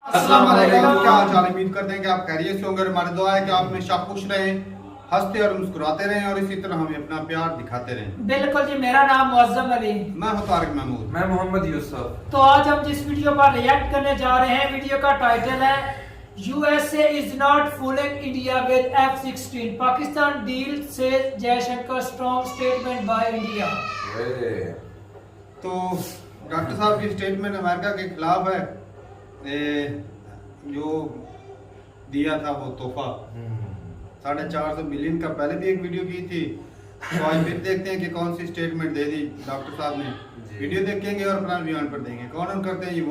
अस्सलाम वालेकुम। क्या हाल चाल? उम्मीद करते हैं कि आप खैरियत से होंगे। हमारी दुआ है कि आप हमेशा खुश रहें, हंसते और मुस्कुराते रहें और इसी तरह हमें अपना प्यार दिखाते रहें। बिल्कुल जी। मेरा नाम मुअज्जम अली। मैं हूं तारिक महमूद। मैं मोहम्मद यूसुफ। तो आज हम जिस वीडियो पर रिएक्ट करने जा रहे हैं, वीडियो का टाइटल है USA is not fooling India with F-16, Pakistan deal से Jaishankar, strong statement by India. तो डॉक्टर साहब की स्टेटमेंट अमेरिका के खिलाफ है। जो दिया था वो तोहफा 450 मिलियन का, पहले भी एक वीडियो की थी। तो आज फिर देखते हैं कि कौन सी स्टेटमेंट दे दी डॉक्टर साहब ने। वीडियो देखेंगे और अपना बयान पर देंगे। कौन हम करते हैं ये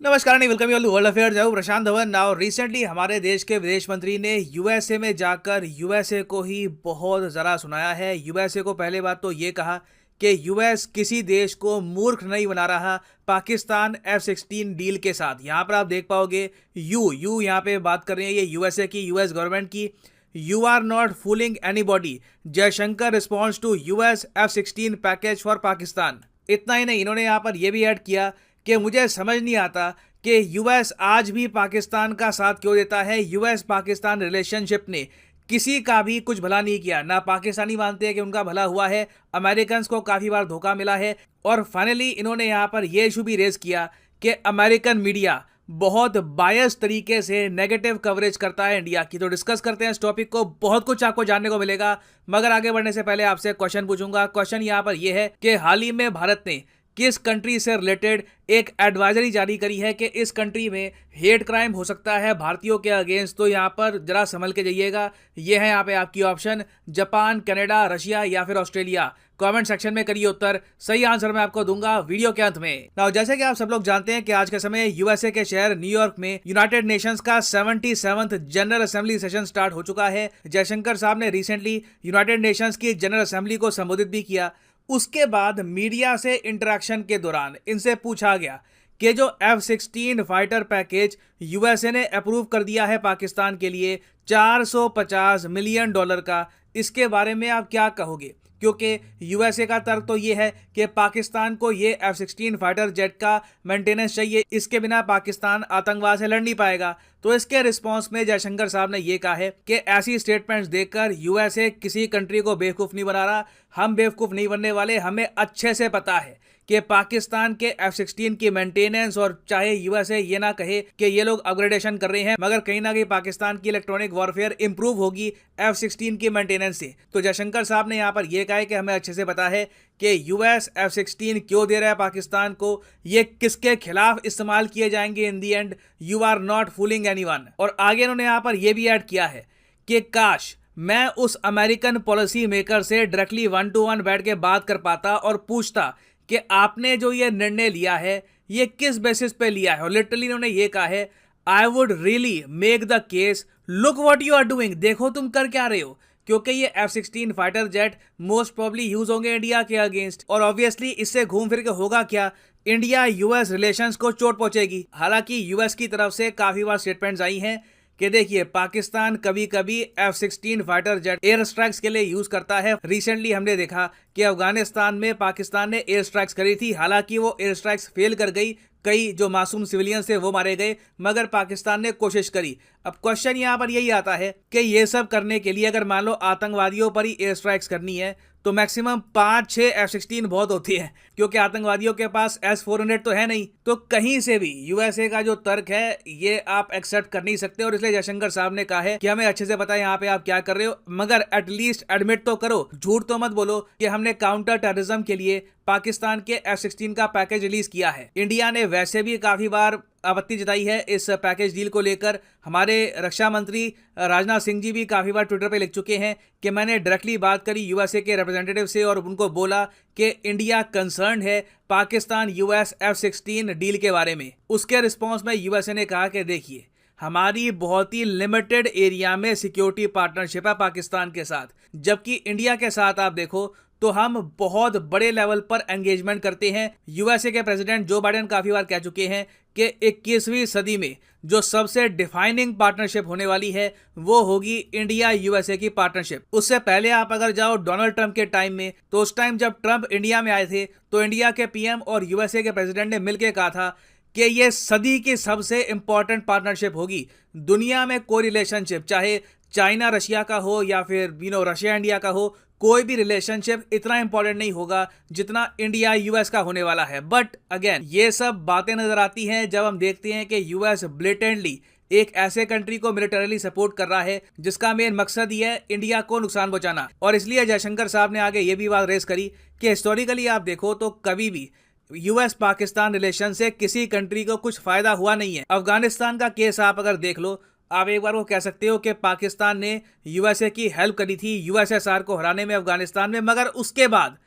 नमस्कार, welcome you to world affairs. मैं हूं प्रशांत धवन। नाउ रिसेंटली हमारे देश के विदेश मंत्री ने यूएसए में जाकर यूएसए को ही बहुत ज़रा सुनाया है। यूएसए को पहले बात तो ये कहा कि यूएस किसी देश को मूर्ख नहीं बना रहा पाकिस्तान F-16 डील के साथ। यहाँ पर आप देख पाओगे यू यहाँ पे बात कर रहे हैं ये यूएसए की, यूएस गवर्नमेंट की। You are not fooling anybody, Jaishankar response to US F-16 package for Pakistan. इतना ही नहीं, इन्होंने यहाँ पर यह भी ऐड किया कि मुझे समझ नहीं आता कि यूएस आज भी पाकिस्तान का साथ क्यों देता है। यूएस पाकिस्तान रिलेशनशिप ने किसी का भी कुछ भला नहीं किया, ना पाकिस्तानी मानते हैं कि उनका भला हुआ है। अमेरिकन को काफ़ी बार धोखा मिला है। और फाइनली इन्होंने यहाँ पर यह इशू भी रेज किया कि अमेरिकन मीडिया बहुत बायस तरीके से नेगेटिव कवरेज करता है इंडिया की। तो डिस्कस करते हैं इस टॉपिक को, बहुत कुछ आपको जानने को मिलेगा। मगर आगे बढ़ने से पहले आपसे क्वेश्चन पूछूंगा। क्वेश्चन यहाँ पर यह है कि हाल ही में भारत ने किस कंट्री से रिलेटेड एक एडवाइजरी जारी करी है कि इस कंट्री में हेट क्राइम हो सकता है भारतीयों के अगेंस्ट। तो यहाँ पर जरा संभल के जाइएगा। ये है यहाँ पे आपकी ऑप्शन, जापान, कनाडा, रशिया या फिर ऑस्ट्रेलिया। कमेंट सेक्शन में करिए उत्तर, सही आंसर मैं आपको दूंगा वीडियो के अंत में। नाउ जैसे कि आप सब लोग जानते हैं कि आज के समय यूएसए के शहर न्यूयॉर्क में यूनाइटेड नेशंस का 77th general assembly session start हो चुका है। जयशंकर साहब ने रिसेंटली यूनाइटेड नेशंस की जनरल असेंबली को संबोधित भी किया। उसके बाद मीडिया से इंटरेक्शन के दौरान इनसे पूछा गया कि जो F-16 फाइटर पैकेज यूएसए ने अप्रूव कर दिया है पाकिस्तान के लिए $450 मिलियन का, इसके बारे में आप क्या कहोगे? क्योंकि यूएसए का तर्क तो ये है कि पाकिस्तान को ये F-16 फाइटर जेट का मेंटेनेंस चाहिए, इसके बिना पाकिस्तान आतंकवाद से लड़ नहीं पाएगा। तो इसके रिस्पांस में जयशंकर साहब ने ये कहा है कि ऐसी स्टेटमेंट्स देकर यूएसए किसी कंट्री को बेवकूफ़ नहीं बना रहा। हम बेवकूफ़ नहीं बनने वाले। हमें अच्छे से पता है कि पाकिस्तान के F-16 की मेंटेनेंस, और चाहे यूएसए ये ना कहे कि ये लोग अपग्रेडेशन कर रहे हैं, मगर कहीं ना कहीं पाकिस्तान की इलेक्ट्रॉनिक वॉरफेयर इंप्रूव होगी F-16 की मेंटेनेंस से। तो जयशंकर साहब ने यहाँ पर यह कहा है कि हमें अच्छे से पता है कि यूएस F-16 क्यों दे रहा है पाकिस्तान को, ये किसके खिलाफ इस्तेमाल किए जाएंगे in the end. You are not fooling anyone. और आगे इन्होंने यहाँ पर यह भी ऐड किया है कि काश मैं उस अमेरिकन पॉलिसी मेकर से डायरेक्टली 1-to-1 बैठ के बात कर पाता और पूछता कि आपने जो ये निर्णय लिया है ये किस बेसिस पे लिया है। और लिटरली इन्होंने ये कहा है, I would really make the case, look what you are doing, देखो तुम कर क्या रहे हो। क्योंकि ये F-16 fighter jet most probably use होंगे इंडिया के अगेंस्ट, और ऑब्वियसली इससे घूम फिर के होगा क्या, इंडिया यूएस रिलेशंस को चोट पहुंचेगी। हालांकि यूएस की तरफ से काफी बार स्टेटमेंट्स आई हैं कि देखिए पाकिस्तान कभी कभी F-16 fighter jet air strikes के लिए यूज करता है। रिसेंटली हमने देखा कि अफगानिस्तान में पाकिस्तान ने एयर स्ट्राइक्स करी थी, हालांकि वो एयर स्ट्राइक्स फेल कर गई, कई जो मासूम सिविलियन थे वो मारे गए, मगर पाकिस्तान ने कोशिश करी। अब क्वेश्चन यहाँ पर यही आता है कि ये सब करने के लिए अगर मान लो आतंकवादियों पर ही एयर स्ट्राइक्स करनी है तो मैक्सिमम 5-6 F-16 बहुत होती है, क्योंकि आतंकवादियों के पास S-400 तो है नहीं। तो कहीं से भी यूएसए का जो तर्क है ये आप एक्सेप्ट कर नहीं सकते। और इसलिए जयशंकर साहब ने कहा है कि हमें अच्छे से पता है यहाँ पे आप क्या कर रहे हो, मगर एटलीस्ट एडमिट तो करो, झूठ तो मत बोलो कि हमने काउंटर टेररिज्म के लिए पाकिस्तान के F-16 का पैकेज रिलीज किया है। इंडिया ने वैसे भी काफी बार आपत्ति जताई है इस पैकेज डील को लेकर। हमारे रक्षा मंत्री राजनाथ सिंह जी भी काफी बार ट्विटर पे लिख चुके हैं कि मैंने डायरेक्टली बात करी यूएसए के रिप्रेजेंटेटिव से और उनको बोला कि इंडिया कंसर्न है पाकिस्तान यूएस F-16 डील के बारे में। उसके रिस्पॉन्स में यूएसए ने कहा कि देखिए हमारी बहुत ही लिमिटेड एरिया में सिक्योरिटी पार्टनरशिप है पाकिस्तान के साथ, जबकि इंडिया के साथ आप देखो तो हम बहुत बड़े लेवल पर एंगेजमेंट करते हैं। यूएसए के प्रेसिडेंट जो बाइडेन काफी बार कह चुके हैं कि 21वीं सदी में जो सबसे डिफाइनिंग पार्टनरशिप होने वाली है वो होगी इंडिया यूएसए की पार्टनरशिप। उससे पहले आप अगर जाओ डोनाल्ड ट्रंप के टाइम में, तो उस टाइम जब ट्रंप इंडिया में आए थे तो इंडिया के पीएम और यूएसए के प्रेसिडेंट ने मिलकर कहा था कि ये सदी की सबसे इंपॉर्टेंट पार्टनरशिप होगी। दुनिया में कोई रिलेशनशिप, चाहे चाइना रशिया का हो या फिर रशिया इंडिया का हो, कोई भी रिलेशनशिप इतना इंपॉर्टेंट नहीं होगा जितना इंडिया यूएस का होने वाला है। बट अगेन ये सब बातें नजर आती हैं जब हम देखते हैं कि यूएस ब्लेटेंटली एक ऐसे कंट्री को मिलिटरीली सपोर्ट कर रहा है जिसका मेन मकसद ये है इंडिया को नुकसान पहुंचाना। और इसलिए जयशंकर साहब ने आगे ये भी बात रेस करी कि हिस्टोरिकली आप देखो तो कभी भी यूएस पाकिस्तान रिलेशन से किसी कंट्री को कुछ फायदा हुआ नहीं है। अफगानिस्तान का केस आप अगर देख लो, आप एक बार वो कह सकते हो कि पाकिस्तान ने यूएसए की हेल्प करी थी यूएसएसआर को हराने में अफगानिस्तान में, मगर उसके बाद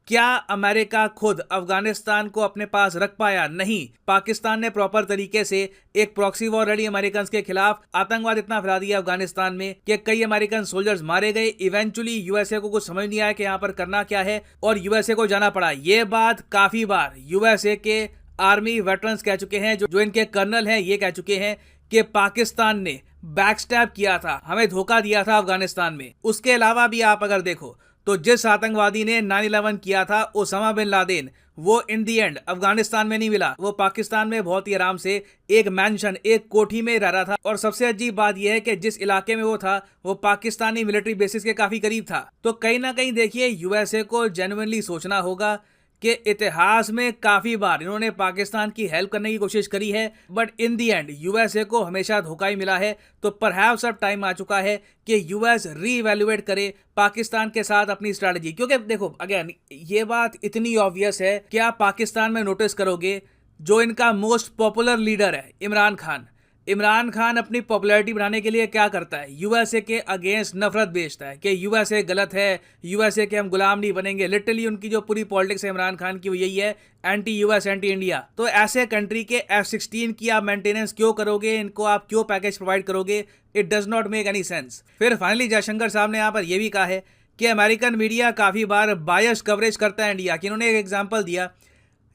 क्या अमेरिका खुद अफगानिस्तान को अपने पास रख पाया? नहीं। पाकिस्तान ने प्रॉपर तरीके से एक प्रॉक्सी वॉर लड़ी अमेरिकन के खिलाफ, आतंकवाद इतना फैला दिया अफगानिस्तान में कि कई अमेरिकन सोल्जर्स मारे गए। इवेंचुअली यूएसए को कुछ समझ नहीं आया कि यहाँ पर करना क्या है और यूएसए को जाना पड़ा। ये बात काफी बार यूएसए के आर्मी वेटरन्स कह चुके हैं, जो इनके कर्नल हैं, ये कह चुके हैं कि पाकिस्तान ने बैकस्टैब किया था, हमें धोखा दिया था अफगानिस्तान में। उसके अलावा भी आप अगर देखो तो जिस आतंकवादी ने 9/11 किया था ओसामा बिन लादेन, वो इन दी एंड अफगानिस्तान में नहीं मिला, वो पाकिस्तान में बहुत ही आराम से एक मैंशन, एक कोठी में रह रहा था। और सबसे अजीब बात यह है कि जिस इलाके में वो था वो पाकिस्तानी मिलिट्री बेसिस के काफी करीब था। तो कहीं ना कहीं देखिए यूएसए को जेन्युइनली सोचना होगा कि इतिहास में काफी बार इन्होंने पाकिस्तान की हेल्प करने की कोशिश करी है, but in the and USA को हमेशा धोखा ही मिला है। तो परहैप्स अब टाइम आ चुका है कि यूएस रीवैल्यूएट करे पाकिस्तान के साथ अपनी स्ट्रैटेजी। क्योंकि देखो अगेन ये बात इतनी ऑब्वियस है कि आप पाकिस्तान में नोटिस करोगे जो इनका मोस्ट पॉपुलर लीडर है इमरान खान अपनी पॉपुलैरिटी बढ़ाने के लिए क्या करता है? यूएसए के अगेंस्ट नफरत बेचता है कि यूएसए गलत है, यूएसए के हम गुलाम नहीं बनेंगे। लिटरली उनकी जो पूरी पॉलिटिक्स है इमरान खान की वो यही है, एंटी यूएस एंटी इंडिया। तो ऐसे कंट्री के F-16 की आप मेंटेनेंस क्यों करोगे? इनको आप क्यों पैकेज प्रोवाइड करोगे? It does not make any sense. फिर फाइनली जयशंकर साहब ने यहाँ पर यह भी कहा है कि अमेरिकन मीडिया काफी बार बायस कवरेज करता है इंडिया की। इन्होंने एक एग्जाम्पल दिया,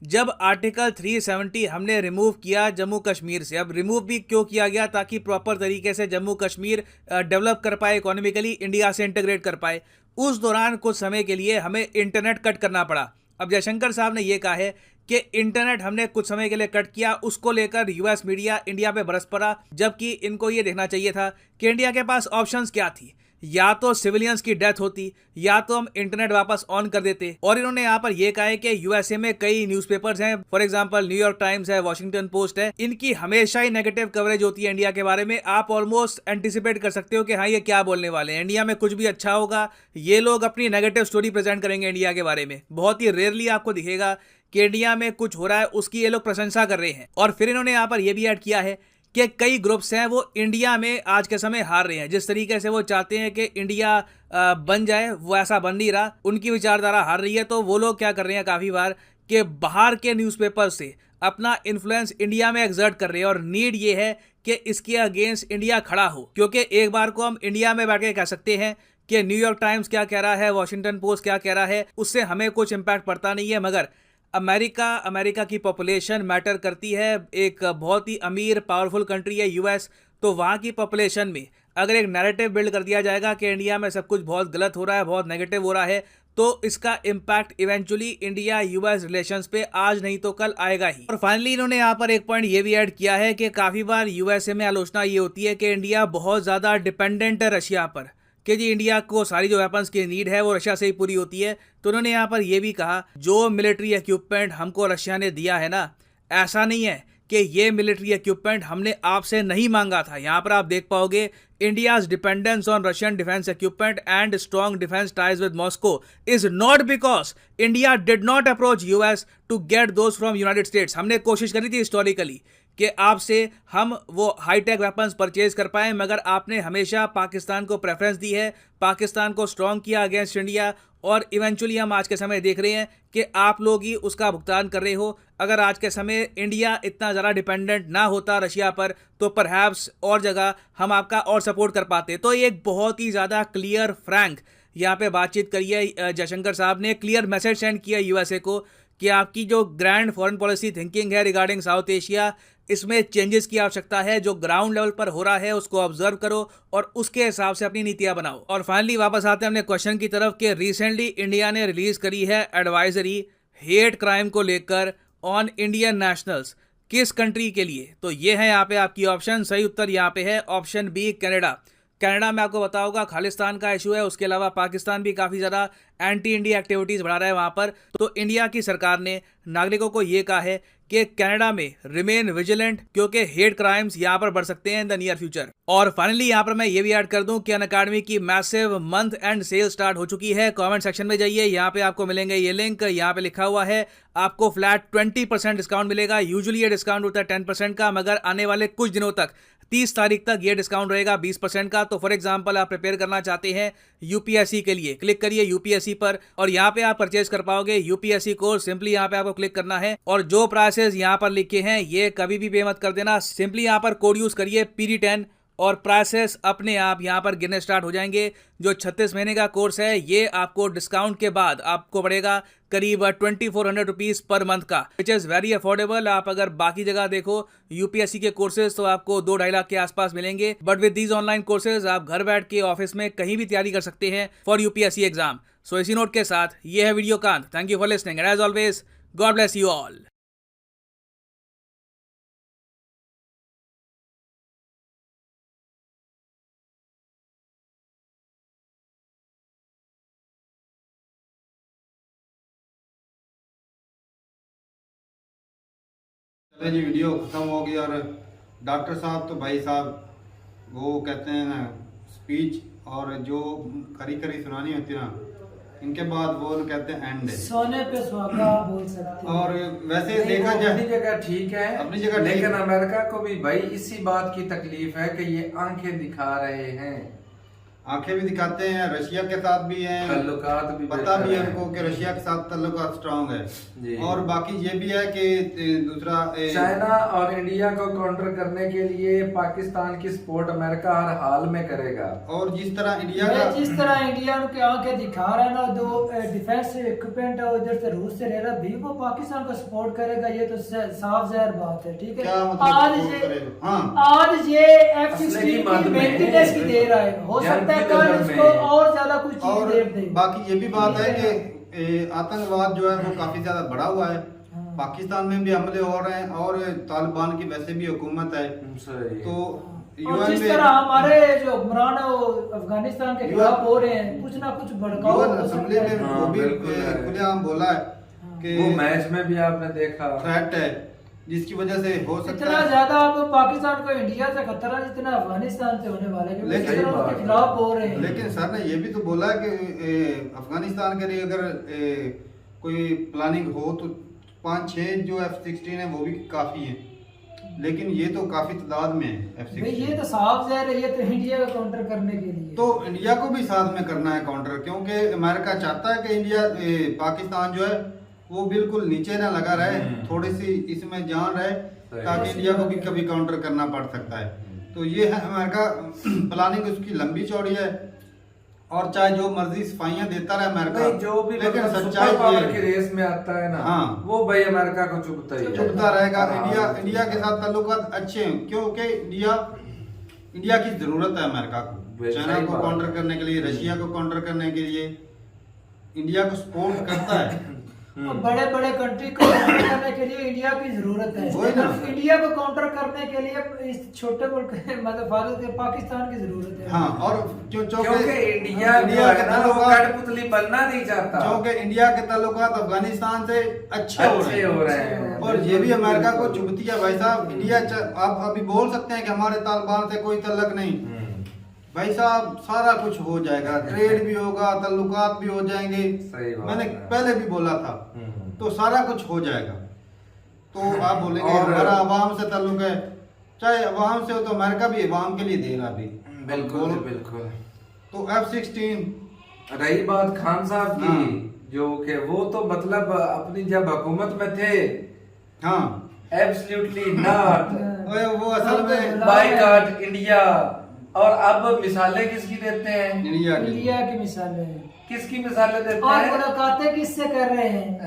जब आर्टिकल 370 हमने रिमूव किया जम्मू कश्मीर से। अब रिमूव भी क्यों किया गया? ताकि प्रॉपर तरीके से जम्मू कश्मीर डेवलप कर पाए, इकोनॉमिकली इंडिया से इंटीग्रेट कर पाए। उस दौरान कुछ समय के लिए हमें इंटरनेट कट करना पड़ा। अब जयशंकर साहब ने यह कहा है कि इंटरनेट हमने कुछ समय के लिए कट किया, उसको लेकर यूएस मीडिया इंडिया पे बरस पड़ा, जबकि इनको ये देखना चाहिए था कि इंडिया के पास ऑप्शंस क्या थी। या तो सिविलियंस की डेथ होती या तो हम इंटरनेट वापस ऑन कर देते। और इन्होंने यहाँ पर यह कहा है कि यूएसए में कई न्यूज़पेपर्स हैं, फॉर एग्जांपल न्यूयॉर्क टाइम्स है, वॉशिंगटन पोस्ट है, इनकी हमेशा ही नेगेटिव कवरेज होती है इंडिया के बारे में। आप ऑलमोस्ट एंटिसिपेट कर सकते हो कि हाँ ये क्या बोलने वाले हैं, इंडिया में कुछ भी अच्छा होगा ये लोग अपनी नेगेटिव स्टोरी प्रेजेंट करेंगे इंडिया के बारे में। बहुत ही रेयरली आपको दिखेगा कि इंडिया में कुछ हो रहा है उसकी ये लोग प्रशंसा कर रहे हैं। और फिर इन्होंने यहाँ पर यह भी ऐड किया है कि कई ग्रुप्स हैं वो इंडिया में आज के समय हार रहे हैं। जिस तरीके से वो चाहते हैं कि इंडिया बन जाए वो ऐसा बन नहीं रहा, उनकी विचारधारा हार रही है। तो वो लोग क्या कर रहे हैं काफ़ी बार कि बाहर के न्यूज़पेपर से अपना इन्फ्लुएंस इंडिया में एक्सर्ट कर रहे हैं। और नीड ये है कि इसके अगेंस्ट इंडिया खड़ा हो, क्योंकि एक बार को हम इंडिया में बैठ के कह सकते हैं कि न्यूयॉर्क टाइम्स क्या कह रहा है, वॉशिंगटन पोस्ट क्या कह रहा है, उससे हमें कुछ इम्पैक्ट पड़ता नहीं है। मगर अमेरिका की पॉपुलेशन मैटर करती है। एक बहुत ही अमीर पावरफुल कंट्री है यूएस, तो वहाँ की पॉपुलेशन में अगर एक नैरेटिव बिल्ड कर दिया जाएगा कि इंडिया में सब कुछ बहुत गलत हो रहा है, बहुत नेगेटिव हो रहा है, तो इसका impact eventually India US relations पे आज नहीं तो कल आएगा ही। और फाइनली इन्होंने यहाँ पर एक पॉइंट ये भी ऐड किया है कि काफ़ी बार यूएसए में आलोचना ये होती है कि इंडिया बहुत ज़्यादा डिपेंडेंट है रशिया पर, कि जी इंडिया को सारी जो वेपन्स की नीड है वो रशिया से ही पूरी होती है। तो उन्होंने यहाँ पर यह भी कहा जो मिलिट्री इक्विपमेंट हमको रशिया ने दिया है ना, ऐसा नहीं है कि ये मिलिट्री इक्विपमेंट हमने आपसे नहीं मांगा था। यहाँ पर आप देख पाओगे India's dependence on Russian defence equipment and strong defence ties with Moscow is not because India did not approach US to get those from United States. हमने कोशिश करी थी हिस्टोरिकली कि आपसे हम वो हाईटेक वेपन्स परचेज कर पाएं, मगर आपने हमेशा पाकिस्तान को प्रेफरेंस दी है, पाकिस्तान को स्ट्रॉन्ग किया अगेंस्ट इंडिया। और इवेंचुअली हम आज के समय देख रहे हैं कि आप लोग ही उसका भुगतान कर रहे हो। अगर आज के समय इंडिया इतना ज़्यादा डिपेंडेंट ना होता रशिया पर तो परहैप्स और जगह हम आपका और सपोर्ट कर पाते। तो ये एक बहुत ही ज़्यादा क्लियर फ्रैंक यहाँ पे बातचीत करी है जयशंकर साहब ने। क्लियर मैसेज सेंड किया यूएसए को कि आपकी जो ग्रैंड फॉरेन पॉलिसी थिंकिंग है रिगार्डिंग साउथ एशिया, इसमें चेंजेस की आवश्यकता है। जो ग्राउंड लेवल पर हो रहा है उसको ऑब्जर्व करो और उसके हिसाब से अपनी नीतियां बनाओ। और फाइनली वापस आते हैं अपने क्वेश्चन की तरफ कि रिसेंटली इंडिया ने रिलीज करी है एडवाइजरी हेट क्राइम को लेकर ऑन इंडियन नेशनल्स, किस कंट्री के लिए? तो ये है यहाँ पे आपकी ऑप्शन। सही उत्तर यहाँ पे है ऑप्शन बी, कनाडा। कनाडा में आपको बताऊंगा खालिस्तान का इशू है, उसके अलावा पाकिस्तान भी काफ़ी ज़्यादा एंटी इंडिया एक्टिविटीज़ बढ़ा रहा है वहाँ पर। तो इंडिया की सरकार ने नागरिकों को ये कहा है कि कनाडा में रिमेन विजिलेंट, क्योंकि हेट क्राइम्स यहाँ पर बढ़ सकते हैं इन द नियर फ्यूचर। और फाइनली यहाँ पर मैं ये भी ऐड कर दूं कि अनअकैडमी की massive month and cell start हो चुकी है। कमेंट सेक्शन में जाइए, यहाँ पे आपको मिलेंगे ये लिंक। यहाँ पे लिखा हुआ है आपको फ्लैट 20% डिस्काउंट मिलेगा। यूजुअली ये डिस्काउंट होता है 10% का, मगर आने वाले कुछ दिनों तक 30 तारीख तक ये डिस्काउंट रहेगा 20% का। तो फॉर एग्जांपल आप प्रिपेयर करना चाहते हैं यूपीएससी के लिए, क्लिक करिए यूपीएससी पर और यहाँ पे आप परचेज कर पाओगे यूपीएससी कोर्स। सिंपली यहाँ पे आपको क्लिक करना है और जो प्राइसेस यहाँ पर लिखे हैं ये कभी भी पे मत कर देना। सिंपली यहाँ पर कोड यूज करिए PD10 और प्राइसेस अपने आप यहाँ पर गिरने स्टार्ट हो जाएंगे। जो 36 महीने का कोर्स है ये आपको डिस्काउंट के बाद आपको पड़ेगा करीब 2400 रुपीज पर मंथ का, विच इज़ वेरी अफोर्डेबल। आप अगर बाकी जगह देखो यूपीएससी के कोर्सेज तो आपको 2-2.5 लाख के आसपास मिलेंगे, but with these online courses आप घर बैठ के ऑफिस में कहीं भी तैयारी कर सकते हैं फॉर यूपीएससी एग्जाम। सो इसी नोट के साथ ये है वीडियो का अंत। Thank you for listening and as always God bless you all. चले जी, वीडियो ख़त्म हो गई और डॉक्टर साहब तो भाई साहब वो कहते हैं ना स्पीच और जो खरी खरी सुनानी होती है ना, इनके बाद वो कहते हैं एंड है। सोने पे सुहागा बोल सकते हैं। और वैसे देखा जाए अपनी जगह ठीक है, अपनी जगह ठीक लेकिन है। अमेरिका को भी भाई इसी बात की तकलीफ है कि ये आंखें दिखा रहे हैं, आंखें भी दिखाते हैं, रशिया के साथ भी हैं, ताल्लुकात भी पता भी है बेहतर उनको कि रशिया के साथ ताल्लुकात स्ट्रांग जी। है। और बाकी ये भी है कि दूसरा चाइना और इंडिया को काउंटर करने के लिए पाकिस्तान की सपोर्ट अमेरिका हर हाल में करेगा। और जिस तरह इंडिया का जिस तरह इंडिया के आंखें दिखा रहा है ना, जो डिफेंस इक्विपमेंट है उधर से रूस से ले रहा भी, वो पाकिस्तान को सपोर्ट करेगा, ये तो साफ ज़ाहिर बात है। ठीक है, क्या मतलब आज सपोर्ट ये करेगा? हाँ। आज ये असले की F-16 बात की में मेंटेनेंस की दे रहा है, हो जंग सकता है की कल नज़र इसको में। और ज्यादा कुछ चीज और दे दे। बाकी ये भी बात है कि आतंकवाद जो है वो काफी ज्यादा बढ़ा हुआ है। हाँ। पाकिस्तान में भी हमले हो रहे हैं और तालिबान की वैसे भी हुकूमत है। सही। तो और यूएन जिस में तरह हमारे जो हुक्मरान है वो अफगानिस्तान के खिलाफ हो रहे हैं, कुछ ना कुछ भड़काऊ यूएन हो असेंबली सकता है। में हाँ, वो भी बिल्कुल है। खुलेआम बोला है कि वो मैच में भी आपने देखा थ्रेट है, जिसकी वजह से हो सकता इतना है। ज्यादा अब पाकिस्तान को इंडिया से खतरा जितना अफगानिस्तान से होने वाला है, क्योंकि लेकिन- जिस तरह उसके खिलाफ हो रहे हैं। लेकिन सर ने ये भी तो बोला है कि अफगानिस्तान के लिए अगर कोई प्लानिंग हो तो 5-6 जो F-16 है वो भी काफी है, लेकिन ये तो काफी तादाद में है भाई F-16। ये तो साफ ज़ाहिर है, ये तो इंडिया को काउंटर करने के लिए। तो इंडिया को भी साथ में करना है काउंटर, क्योंकि अमेरिका चाहता है कि इंडिया पाकिस्तान जो है वो बिल्कुल नीचे ना लगा रहे, थोड़ी सी इसमें जान रहे, ताकि इंडिया को भी कभी काउंटर करना पड़ सकता है। तो ये है अमेरिका प्लानिंग, उसकी लंबी चौड़ी है और चाहे जो मर्जी सफाइयां देता रहे अमेरिका, नहीं, जो भी लेकिन मतलब सच्चाई सुपर पावर ये की रेस में आता है ना, हाँ। वो भाई अमेरिका को चुभता ही है। चुभता रहेगा। हाँ। इंडिया के साथ ताल्लुकात अच्छे हैं, क्योंकि इंडिया की जरूरत है अमेरिका को, वैसे चाइना ही को बात काउंटर है। करने के लिए, रशिया को काउंटर करने के लिए इंडिया को सपोर्ट करता है। और बड़े बड़े कंट्री को काउंटर करने के लिए इंडिया की जरूरत है। वही ना। इंडिया को काउंटर करने के लिए इस छोटे मुल्क मतलब भारत के पाकिस्तान की जरूरत है। हाँ, और क्योंकि इंडिया जो है ना वो कठपुतली बनना नहीं चाहता, क्योंकि इंडिया के ताल्लुकात अफगानिस्तान से अच्छे हो रहे हैं। और ये भी अमेरिका को चुभती है भाई साहब। इंडिया आप अभी बोल सकते हैं कि हमारे तालिबान से कोई तल्लक नहीं, भाई साहब सारा कुछ हो जाएगा, ट्रेड भी होगा, ताल्लुकात भी हो जाएंगे। सही बात मैंने है। पहले भी बोला था, तो सारा कुछ हो जाएगा। तो आप बोलेंगे और- हमारा अवाम से ताल्लुक है, चाहे अवाम से हो तो अमेरिका भी अवाम के लिए दे रहा भी। बिल्कुल बिल्कुल। तो F-16 रही बात खान साहब हाँ। की, जो कि वो तो मतलब अपनी जब हुकूमत में थे, हाँ, एब्सोल्युटली नॉट, वो असल में बाइकआउट इंडिया, और अब मिसालें किसकी देते हैं? इंडिया की। इंडिया की मिसालें हैं। किसकी मिसालें देते और हैं? मुलाकातें किससे कर रहे हैं?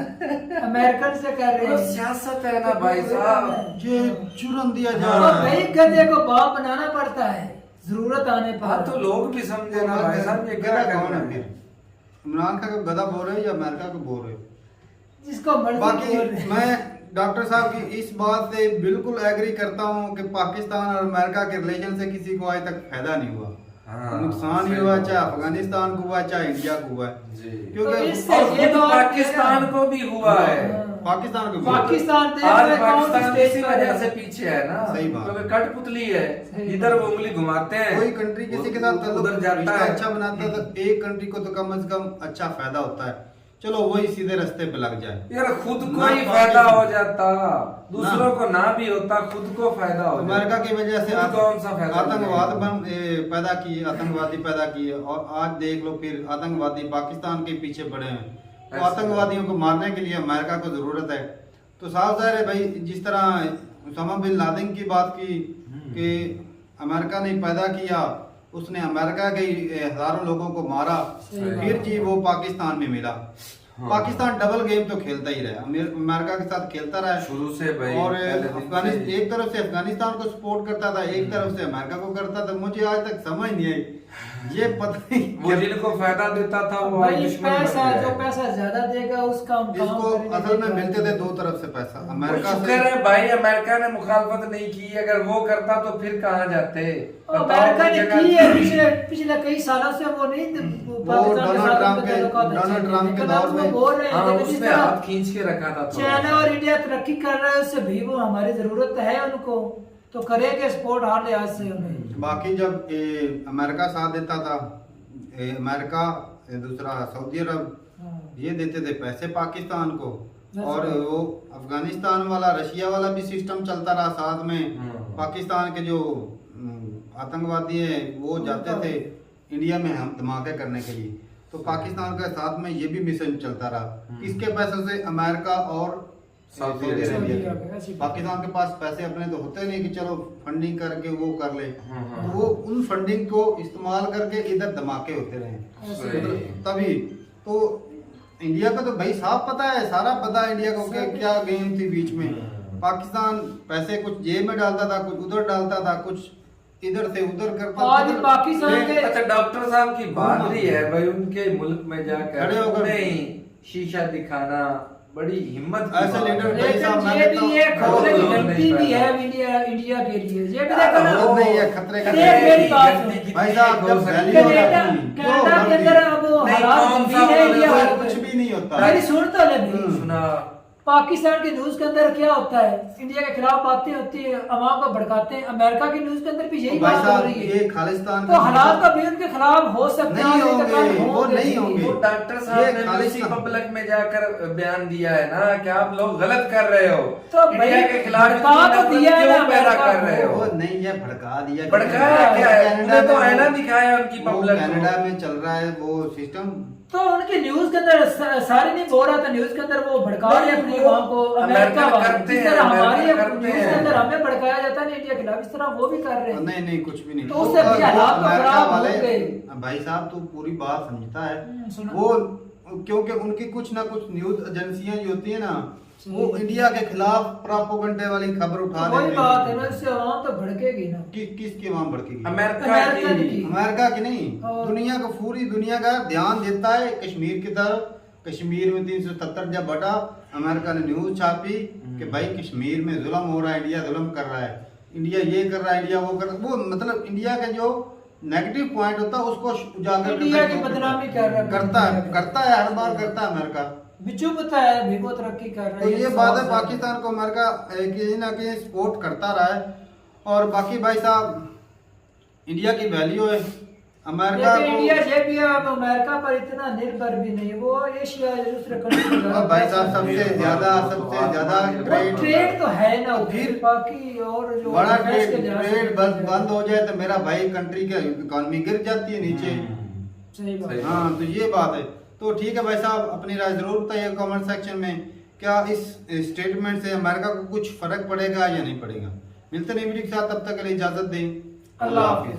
अमेरिकन से कर रहे वो हैं। सियासत है ना भाई साहब। ये चुरन दिया जा हाँ। रहा तो है। भाई गधे को बाप बनाना पड़ता है जरूरत आने हाँ पर। तो लोग भी समझे ना भाई साहब, ये क्या गधा कौन करना है फिर? इमरान खान को गधा बोल रहे हो या अमेरिका को बोल रहे हो? जिसको मर्जी बाकी बोल रहे हैं। मैं डॉक्टर साहब की इस बात से बिल्कुल एग्री करता हूँ कि पाकिस्तान और अमेरिका के रिलेशन से किसी को आज तक फायदा नहीं हुआ। हाँ, नुकसान ही सही हुआ, बात। चाहे अफगानिस्तान को हुआ चाहे इंडिया को हुआ। जी। तो क्योंकि इससे और ये खुद बात पाकिस्तान को भी हुआ है। पाकिस्तान को भी हुआ। पाकिस्तान देश आज में कौन पाकिस्तान स्टेज इसी पर वजह है? से पीछे है ना, सही बात। क्योंकि कठपुतली है, सही इधर बात। वो उंगली घुमाते हैं, कोई कंट्री किसी के साथ ताल्लुक उधर जाता रिश्ता है। अच्छा बनाता है तो एक कंट्री को तो कम से कम अच्छा फायदा होता है। चलो वही सीधे रास्ते पे लग जाए। यार खुद को ना ही फायदा पाकिस्तान- हो जाता, दूसरों को ना भी होता, खुद को फायदा हो जाता। अमेरिका की वजह से खुद कौन सा फायदा आतंकवाद मिलेगा? पैदा किए, आतंकवादी पैदा किए और आज देख लो फिर आतंकवादी पाकिस्तान के पीछे पड़े हैं। तो ऐसे। आतंकवादियों को मारने के लिए अमेरिका को जरूरत है। तो साफ जाहिर है भाई, जिस तरह उसामा बिन लादेन की बात की कि अमेरिका ने पैदा किया, उसने अमेरिका के हजारों लोगों को मारा, सही बात। फिर जी वो पाकिस्तान में मिला। हाँ। पाकिस्तान डबल गेम तो खेलता ही रहा, अमेरिका के साथ खेलता रहा शुरू से भाई, और पहले दिन अफगानिस्तान से। एक तरफ से अफगानिस्तान को सपोर्ट करता था, एक तरफ से अमेरिका को करता था। मुझे आज तक समझ नहीं आई, ये पता नहीं वो जिनको फायदा देता था वो आज भाई दुश्मन बन पैसा गया जो है। पैसा ज्यादा देगा उसका हम काम इसको करेंगे। असल में मिलते थे दो तरफ से पैसा। अमेरिका शुक्र से है भाई अमेरिका ने मुखालफत नहीं की, अगर वो करता तो फिर कहाँ जाते? बताओ अमेरिका अपनी ने जगह- की है पिछले पिछले कई सालों से वो नहीं पाकिस्तान के डोनाल्ड साथ ट्रम्प उनके के- ताल्लुकात अच्छे डोनाल्ड नहीं ट्रम्प थे। के लेकिन दौर अब में- वो बोल रहे हैं हाँ लेकिन जिस उसने तरह हाथ खींच के रखा था थोड़ा। चाइना और इंडिया तरक्की कर रहे हैं उससे भी वो हमारी जरूरत है उनको, तो करेंगे सपोर्ट हर लिहाज से उन्हें। बाकी जब अमेरिका साथ देता था, अमेरिका दूसरा सऊदी अरब, हाँ। ये देते थे पैसे पाकिस्तान को। That's और right. वो अफगानिस्तान वाला रशिया वाला भी सिस्टम चलता रहा साथ में। पाकिस्तान के जो आतंकवादी है वो जाते थे इंडिया में हम धमाके करने के लिए, तो पाकिस्तान के साथ में ये भी मिशन चलता रहा। किसके पैसों से? अमेरिका और सऊदी सऊदी अरेबिया अरेबिया के। के। पाकिस्तान के पास पैसे अपने तो होते नहीं कि चलो फंडिंग करके वो कर ले, हाँ। वो उन फंडिंग को इस्तेमाल करके इधर धमाके होते रहे। सही। तभी तो इंडिया का तो भाई साफ पता है, सारा पता है इंडिया को कि क्या गेम थी बीच में। पाकिस्तान पैसे कुछ जेब में डालता था, कुछ उधर डालता था, कुछ इधर से उधर करता आज पाकिस्तान के अच्छा डॉक्टर साहब की बात ही है भाई, उनके मुल्क में खड़े जाकर होकर- नहीं शीशा दिखाना बड़ी हिम्मत की ऐसे बात है। लीडर भाई लेकिन साहब, ये मैंने भी तो- ये खतरे की वो लोग घंटी नहीं भी है पैदा। इंडिया के लिए। ये भी यार, देखो ना, वो नहीं है खतरे का। अरे मेरी बात सुनो। भाई साहब जब वैल्यू हो कनाडा जाती है, कनाडा तो के अंदर अब नहीं, हालात कौन गंभीर सा है इंडिया बोलो, वालों कुछ के। भी नहीं होता। मेरी सुन तो ले भाई। सुना पाकिस्तान के न्यूज के अंदर क्या होता है, इंडिया के खिलाफ बातें होती है, अवाम को भड़काते हैं। अमेरिका की न्यूज के अंदर भी यही भाई बात हो साहब रही है। ये खालिस्तान तो हालात कभी उनके खिलाफ हो सकते हैं, नहीं आगे तक होंगे, होंगे वो नहीं जी। होंगे। वो डॉक्टर ये साहब ने उसी खालिस्तान- पब्लिक में जाकर बयान दिया है ना कि आप लोग गलत कर रहे हो, तो इंडिया भाई के खिलाफ भड़का इतनी तो नफरत दिया है क्यों ना पैदा अमेरिका कर रहे को। हो? वो नहीं ये भड़का दिया। भड़काया क्या है? कनाडा उन्हें तो में आईना वो- दिखाया उनकी वो पब्लिक कनाडा को। में चल रहा है वो सिस्टम। तो उनकी न्यूज के अंदर सारे नहीं बोल रहा था, न्यूज के अंदर वो भड़का रहे हैं अपनी वो अवाम को। अमेरिका अमेरिका वाले करते जिस हैं, तरह हमारी अमेरिका करते न्यूज के हैं। अंदर हमें भड़काया जाता है ना इंडिया के खिलाफ, इस तरह वो भी कर रहे हैं। नहीं नहीं कुछ भी नहीं। तो उससे भी वो हालात तो अमेरिका खराब हो वाले गए। भाई साहब तू पूरी बात समझता है। सुना। वो क्योंकि उनकी कुछ ना कुछ न्यूज एजेंसियां जो होती है ना, सही। वो इंडिया के खिलाफ प्रोपेगेंडा वाली खबर उठा वही लेते बात है हैं। ना, इससे अवाम तो भड़केगी ना। किसकी वहां भड़केगी? अमेरिका अमेरिकन की की। अमेरिका की नहीं, और- दुनिया को पूरी दुनिया का ध्यान देता है कश्मीर की तरफ। कश्मीर में 370 जब बटा, अमेरिका ने न्यूज छापी कि भाई कश्मीर में जुल्म हो रहा है, इंडिया जुल्म कर रहा है, इंडिया ये कर रहा है, इंडिया वो कर रहा है। वो मतलब इंडिया का जो नेगेटिव पॉइंट होता है उसको उजागर इंडिया की बदनामी कर रहा है। करता है हर बार करता है अमेरिका। बिचू पता है भी वो तरक्की कर रहा तो है। ये बात है, पाकिस्तान को अमेरिका कहीं ना कहीं सपोर्ट करता रहा है। और बाकी भाई साहब इंडिया की वैल्यू है, अमेरिका लेकिन को इंडिया ये भी अब अमेरिका पर इतना निर्भर भी नहीं है। वो एशिया या दूसरे कंट्री और भाई साहब सबसे ज्यादा ट्रेड तो है ना, फिर फिर बाकी और जो बड़ा defense के ट्रेड लिहाज से ट्रेड बंद हो जाए तो मेरा भाई कंट्री की इकोनॉमी गिर जाती है नीचे। सही बात सही। है। हाँ तो ये बात है। तो ठीक है भाई साहब, अपनी राय जरूर बताइए कमेंट सेक्शन में, क्या इस स्टेटमेंट से अमेरिका को कुछ फर्क पड़ेगा या नहीं पड़ेगा। मिलते नहीं वीडियो के साथ, तब तक के लिए इजाजत दें। अल्लाह हाफिज।